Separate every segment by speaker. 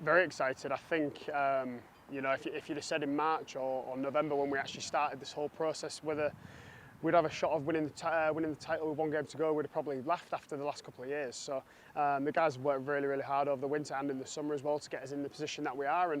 Speaker 1: Very excited. I think, you know, if you'd have said in March or November when we actually started this whole process, whether we'd have a shot of winning the title with 1 game to go, we'd have probably laughed after the last couple of years. So the guys have worked really, really hard over the winter and in the summer as well to get us in the position that we are.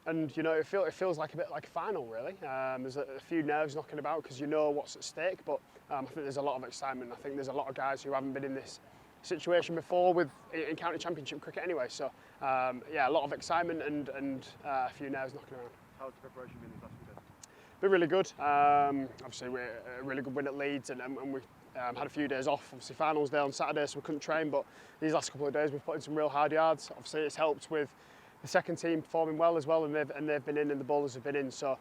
Speaker 1: And you know, it feels like a bit like a final, really. There's a few nerves knocking about because you know what's at stake, but I think there's a lot of excitement. I think there's a lot of guys who haven't been in this situation before in county championship cricket anyway. So yeah, a lot of excitement and a few nerves knocking around.
Speaker 2: How's the preparation been this last few days?
Speaker 1: Been really good. Obviously, we're a really good win at Leeds, and we had a few days off. Obviously, finals day on Saturday, so we couldn't train. But these last couple of days, we've put in some real hard yards. Obviously, it's helped with the second team performing well as well, and they've been in, and the bowlers have been in. So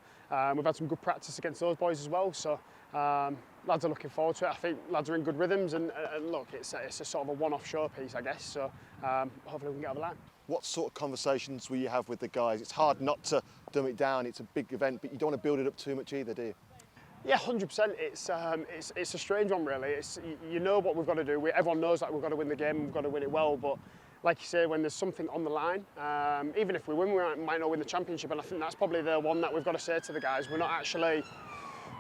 Speaker 1: we've had some good practice against those boys as well. So lads are looking forward to it. I think lads are in good rhythms, and look, it's a sort of a one-off showpiece, I guess. So hopefully we can get over the line.
Speaker 2: What sort of conversations will you have with the guys? It's hard not to dumb it down. It's a big event, but you don't want to build it up too much either, do you?
Speaker 1: Yeah, 100%. It's a strange one, really. You know what we've got to do. Everyone knows that we've got to win the game. We've got to win it well. But like you say, when there's something on the line, even if we win, we might not win the championship. And I think that's probably the one that we've got to say to the guys. We're not actually,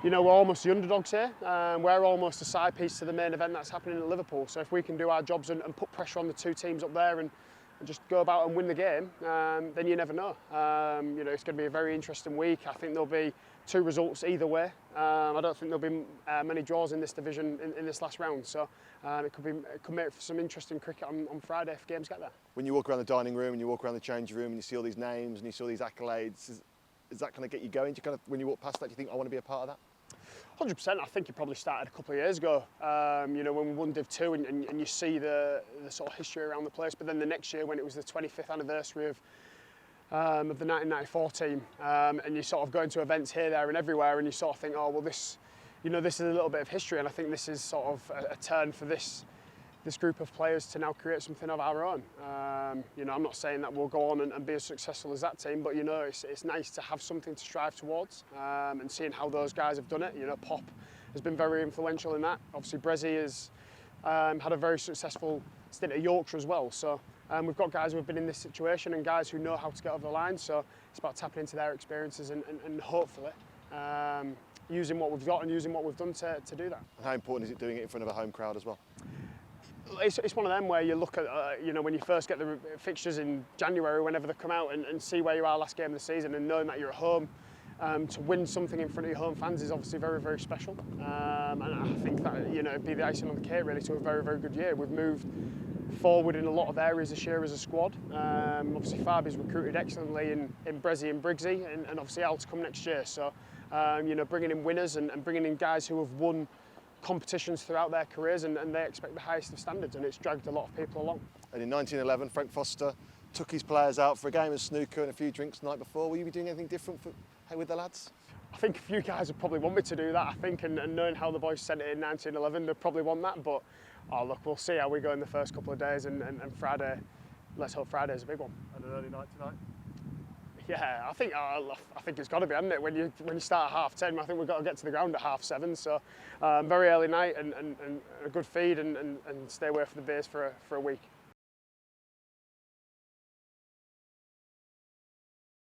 Speaker 1: you know, we're almost the underdogs here. We're almost a side piece to the main event that's happening at Liverpool. So if we can do our jobs and put pressure on the two teams up there and just go about and win the game, then you never know. You know, it's going to be a very interesting week. I think there'll be 2 results either way. I don't think there'll be many draws in this division in this last round. So it could make for some interesting cricket on Friday if games get there. When
Speaker 2: you walk around the dining room and you walk around the change room and you see all these names and you see all these accolades, is that kind of get you going? Do you kind of, when you walk past that, do you think I want to be a part of that?
Speaker 1: 100%. I think it probably started a couple of years ago. You know, when we won Div 2 and you see the sort of history around the place. But then the next year, when it was the 25th anniversary of the 1994 team, and you sort of go into events here, there, and everywhere, and you sort of think, oh well, this is a little bit of history, and I think this is sort of a turn for this group of players to now create something of our own. You know, I'm not saying that we'll go on and be as successful as that team, but you know, it's nice to have something to strive towards, and seeing how those guys have done it. You know, Pop has been very influential in that. Obviously, Brezzy has had a very successful stint at Yorkshire as well. So we've got guys who have been in this situation and guys who know how to get over the line. So it's about tapping into their experiences and hopefully using what we've got and using what we've done to do that.
Speaker 2: And how important is it doing it in front of a home crowd as well?
Speaker 1: It's one of them where you look at, you know, when you first get the fixtures in January, whenever they come out, and see where you are last game of the season, and knowing that you're at home, to win something in front of your home fans is obviously very, very special. And I think that, you know, it'd be the icing on the cake really to a very, very good year. We've moved forward in a lot of areas this year as a squad. Obviously Fabi's recruited excellently in Brezzy and Briggsy, and obviously Al to come next year. So, you know, bringing in winners and bringing in guys who have won competitions throughout their careers, and they expect the highest of standards, and it's dragged a lot of people along.
Speaker 2: And in 1911, Frank Foster took his players out for a game of snooker and a few drinks the night before. Will you be doing anything different with the lads?
Speaker 1: I think a few guys would probably want me to do that, I think, and knowing how the boys sent it in 1911, they'd probably want that, but oh, look, we'll see how we go in the first couple of days, and Friday, let's hope Friday's a big one.
Speaker 2: And an early night tonight?
Speaker 1: Yeah, I think it's got to be, hasn't it? When you start at 10:30, I think we've got to get to the ground at 7:30. So very early night and a good feed and stay away from the base for a week.